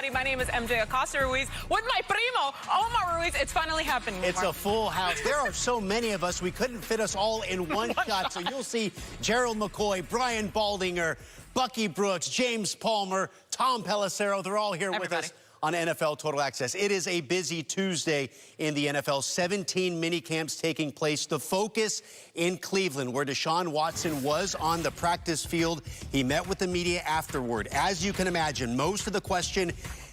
everybody. My name is MJ Acosta-Ruiz with my primo, Omar Ruiz. It's finally happening. Omar. It's a full house. There are so many of us, we couldn't fit us all in one shot. So you'll see Gerald McCoy, Brian Baldinger, Bucky Brooks, James Palmer, Tom Pelissero. They're all here with us on NFL Total Access. It is a busy Tuesday in the NFL. 17 mini camps taking place. The focus in Cleveland, where Deshaun Watson was on the practice field. He met with the media afterward. As you can imagine, most of the question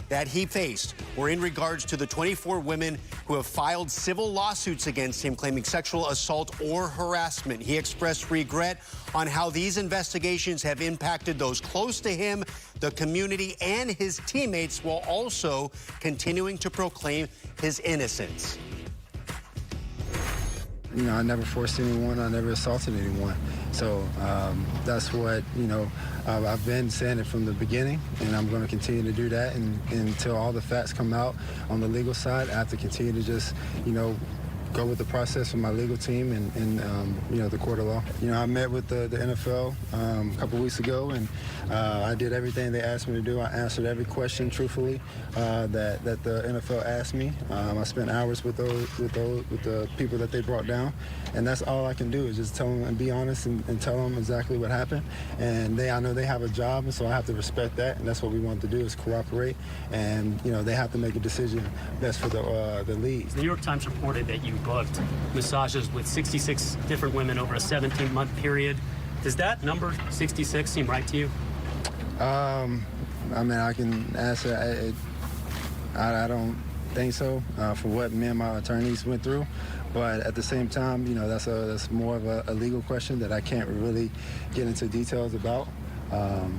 that he faced were in regards to the 24 women who have filed civil lawsuits against him claiming sexual assault or harassment. He expressed regret on how these investigations have impacted those close to him, the community, and his teammates, while also continuing to proclaim his innocence. You know, I never forced anyone, I never assaulted anyone. So that's what, I've been saying it from the beginning, and I'm going to continue to do that until all the facts come out on the legal side. I have to continue to just, go with the process with my legal team and the court of law. I met with the NFL a couple weeks ago, and I did everything they asked me to do. I answered every question truthfully that the NFL asked me. I spent hours with the people that they brought down, and that's all I can do is just tell them and be honest and tell them exactly what happened. And I know they have a job, and so I have to respect that, and that's what we want to do is cooperate. And they have to make a decision best for the league. The New York Times reported that you booked massages with 66 different women over a 17-month period. Does that number 66 seem right to you? I mean, I can answer. I don't think so for what me and my attorneys went through. But at the same time, that's more of a legal question that I can't really get into details about.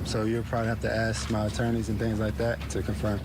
So you'll probably have to ask my attorneys and things like that to confirm.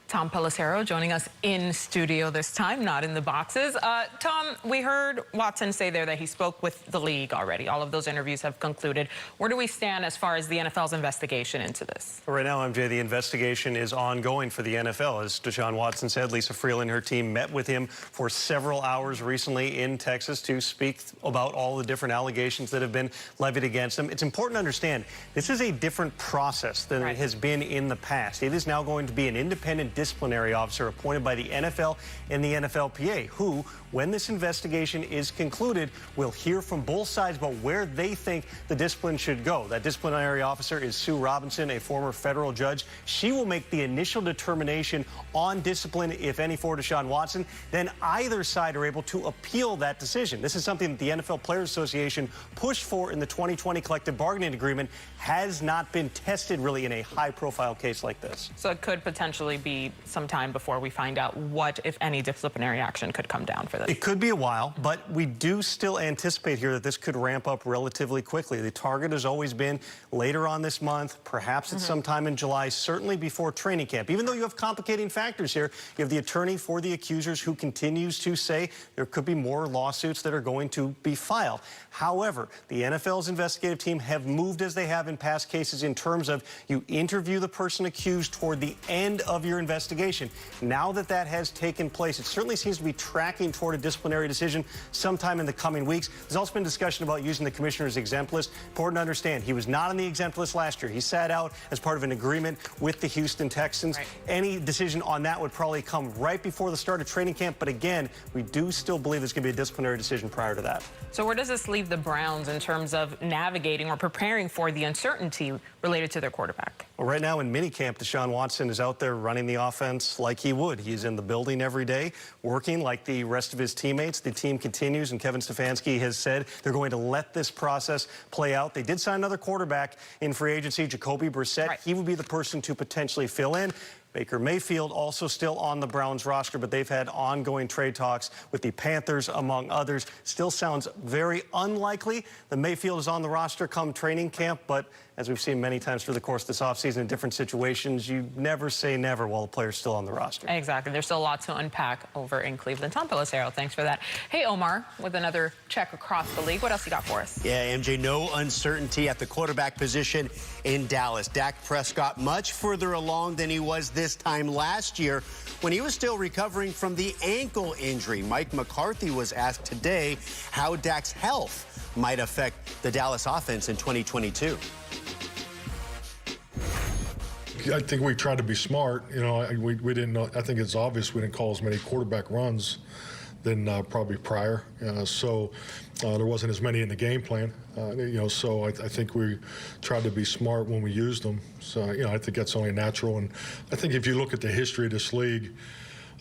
Tom Pelissero joining us in studio this time, not in the boxes. Tom, we heard Watson say there that he spoke with the league already. All of those interviews have concluded. Where do we stand as far as the NFL's investigation into this? Right now, MJ, the investigation is ongoing for the NFL. As Deshaun Watson said, Lisa Freeland and her team met with him for several hours recently in Texas to speak about all the different allegations that have been levied against him. It's important to understand this is a different process than it has been in the past. It is now going to be an independent disciplinary officer appointed by the NFL and the NFLPA, who, when this investigation is concluded, will hear from both sides about where they think the discipline should go. That disciplinary officer is Sue Robinson, a former federal judge. She will make the initial determination on discipline, if any, for Deshaun Watson. Then either side are able to appeal that decision. This is something that the NFL Players Association pushed for in the 2020 collective bargaining agreement. Has not been tested really in a high-profile case like this. So it could potentially be some time before we find out what, if any, disciplinary action could come down for this. It could be a while, but we do still anticipate here that this could ramp up relatively quickly. The target has always been later on this month, perhaps it's sometime in July, certainly before training camp. Even though you have complicating factors here, you have the attorney for the accusers who continues to say there could be more lawsuits that are going to be filed. However, the NFL's investigative team have moved as they have in past cases in terms of you interview the person accused toward the end of your investigation. Now that that has taken place, it certainly seems to be tracking toward a disciplinary decision sometime in the coming weeks. There's also been discussion about using the commissioner's exempt list. Important to understand, he was not on the exempt list last year. He sat out as part of an agreement with the Houston Texans. Any decision on that would probably come right before the start of training camp. But again, we do still believe there's going to be a disciplinary decision prior to that. So where does this leave the Browns in terms of navigating or preparing for the uncertainty related to their quarterback? Well, right now in minicamp, Deshaun Watson is out there running the offense like he would. He's in the building every day, working like the rest of his teammates. The team continues, and Kevin Stefanski has said they're going to let this process play out. They did sign another quarterback in free agency, Jacoby Brissett. He would be the person to potentially fill in. Baker Mayfield also still on the Browns roster, but they've had ongoing trade talks with the Panthers, among others. Still sounds very unlikely that Mayfield is on the roster come training camp, but as we've seen many times through the course of this offseason in different situations, you never say never while the player's still on the roster. Exactly. There's still a lot to unpack over in Cleveland. Tom Pelissero, thanks for that. Hey, Omar, with another check across the league. What else you got for us? Yeah, MJ, no uncertainty at the quarterback position in Dallas. Dak Prescott much further along than he was this time last year when he was still recovering from the ankle injury. Mike McCarthy was asked today how Dak's health might affect the Dallas offense in 2022. I think we tried to be smart. You know, we didn't know. I think it's obvious we didn't call as many quarterback runs than probably prior. So there wasn't as many in the game plan. You know, so I think we tried to be smart when we used them. So, you know, I think that's only natural. And I think if you look at the history of this league,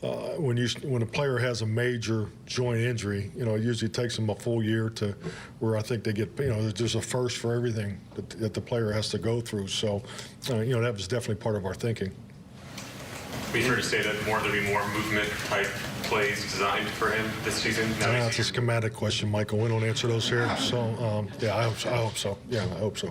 when a player has a major joint injury, you know, it usually takes them a full year to where I think they get, you know, there's a first for everything that the player has to go through. So, you know, that was definitely part of our thinking. Be fair to say that there'll be more movement type plays designed for him this season? That's a schematic question, Michael. We don't answer those here. So, yeah, I hope so. Yeah, I hope so.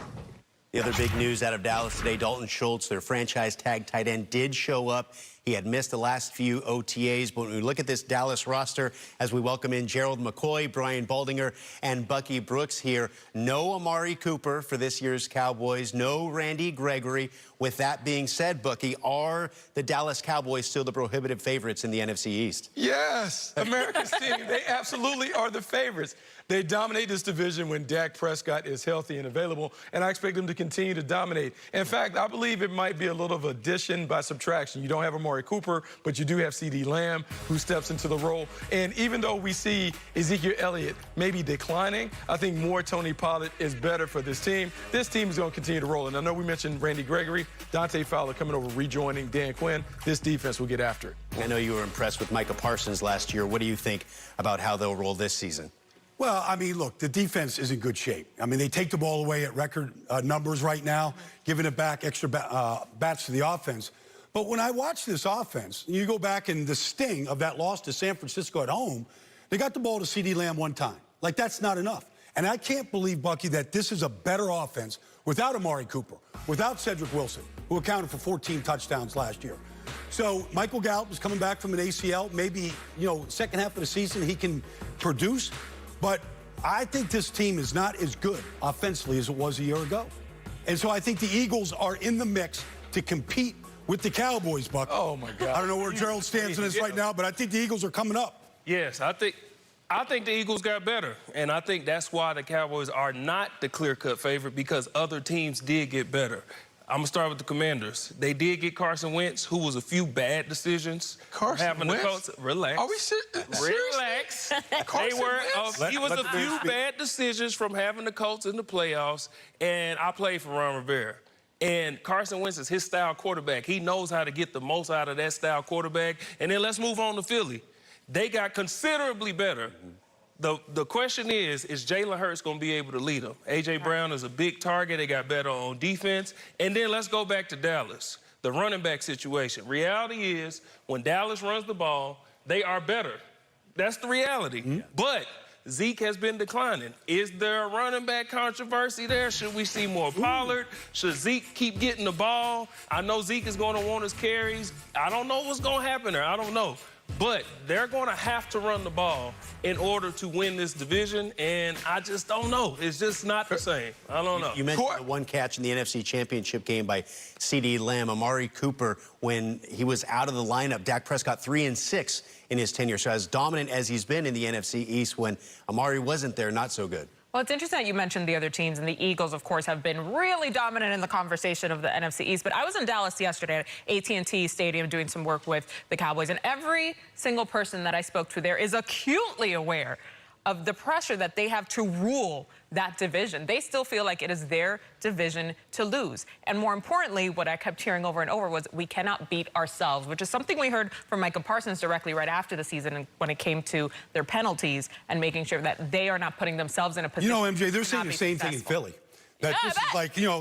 The other big news out of Dallas today, Dalton Schultz, their franchise tag tight end, did show up. He had missed the last few OTAs, but when we look at this Dallas roster, as we welcome in Gerald McCoy, Brian Baldinger, and Bucky Brooks here, no Amari Cooper for this year's Cowboys, no Randy Gregory. With that being said, Bucky, are the Dallas Cowboys still the prohibitive favorites in the NFC East? Yes, America's team, they absolutely are the favorites. They dominate this division when Dak Prescott is healthy and available, and I expect them to continue to dominate. In fact, I believe it might be a little of addition by subtraction. You don't have Amari Cooper, but you do have CeeDee Lamb, who steps into the role. And even though we see Ezekiel Elliott maybe declining, I think more Tony Pollard is better for this team. This team is going to continue to roll. And I know we mentioned Randy Gregory, Dante Fowler coming over, rejoining Dan Quinn. This defense will get after it. I know you were impressed with Micah Parsons last year. What do you think about how they'll roll this season? Well, I mean, look, the defense is in good shape. I mean, they take the ball away at record numbers right now, giving it back extra bats to the offense. But when I watch this offense, you go back and the sting of that loss to San Francisco at home, they got the ball to CeeDee Lamb one time. Like, that's not enough. And I can't believe, Bucky, that this is a better offense without Amari Cooper, without Cedric Wilson, who accounted for 14 touchdowns last year. So Michael Gallup is coming back from an ACL. Maybe, you know, second half of the season he can produce. But I think this team is not as good offensively as it was a year ago. And so I think the Eagles are in the mix to compete with the Cowboys, Buck. Oh, my God. I don't know where Gerald stands in this right now, but I think the Eagles are coming up. Yes, I think the Eagles got better. And I think that's why the Cowboys are not the clear-cut favorite, because other teams did get better. I'm going to start with the Commanders. They did get Carson Wentz, who was a few bad decisions. Carson Wentz? Colts, relax. Are we serious? Relax. He was a few bad decisions from having the Colts in the playoffs, and I played for Ron Rivera. And Carson Wentz is his style quarterback. He knows how to get the most out of that style quarterback. And then let's move on to Philly. They got considerably better. The question is Jalen Hurts going to be able to lead them? A.J. Brown is a big target. They got better on defense. And then let's go back to Dallas, the running back situation. Reality is when Dallas runs the ball, they are better. That's the reality. But Zeke has been declining. Is there a running back controversy there? Should we see more Pollard? Should Zeke keep getting the ball? I know Zeke is going to want his carries. I don't know what's going to happen there. I don't know. But they're going to have to run the ball in order to win this division, and I just don't know. It's just not the same. I don't know. You mentioned the one catch in the NFC Championship game by CeeDee Lamb. Amari Cooper, when he was out of the lineup, Dak Prescott 3-6 in his tenure. So as dominant as he's been in the NFC East, when Amari wasn't there, not so good. Well, it's interesting that you mentioned the other teams, and the Eagles, of course, have been really dominant in the conversation of the NFC East. But I was in Dallas yesterday at AT&T Stadium doing some work with the Cowboys, and every single person that I spoke to there is acutely aware of the pressure that they have to rule that division. They still feel like it is their division to lose. And more importantly, what I kept hearing over and over was we cannot beat ourselves, which is something we heard from Micah Parsons directly right after the season when it came to their penalties and making sure that they are not putting themselves in a position. You know, MJ, they're saying the same thing in Philly. That this is like, you know,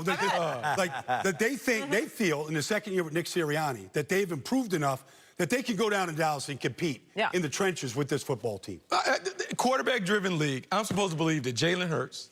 like that they think, they feel in the second year with Nick Sirianni that they've improved enough that they can go down in Dallas and compete in the trenches with this football team. Quarterback-driven league, I'm supposed to believe that Jalen Hurts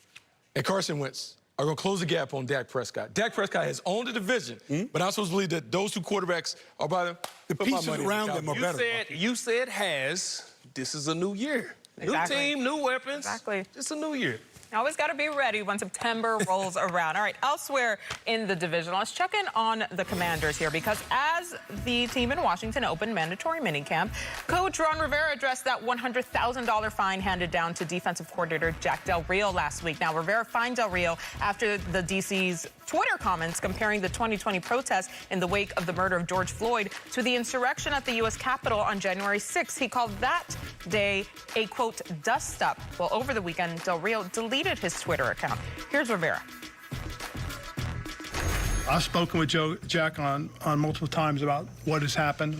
and Carson Wentz are going to close the gap on Dak Prescott. Dak Prescott has owned the division, but I'm supposed to believe that those two quarterbacks are by the pieces around them are better. You said has. This is a new year. Exactly. New team, new weapons. Exactly. It's a new year. Always got to be ready when September rolls around. All right, elsewhere in the division, let's check in on the Commanders here, because as as the team in Washington opened mandatory minicamp, Coach Ron Rivera addressed that $100,000 fine handed down to defensive coordinator Jack Del Rio last week. Now, Rivera fined Del Rio after the DC's Twitter comments comparing the 2020 protests in the wake of the murder of George Floyd to the insurrection at the U.S. Capitol on January 6th. He called that day a, quote, dust-up. Well, over the weekend, Del Rio deleted his Twitter account. Here's Rivera. I've spoken with Jack on multiple times about what has happened.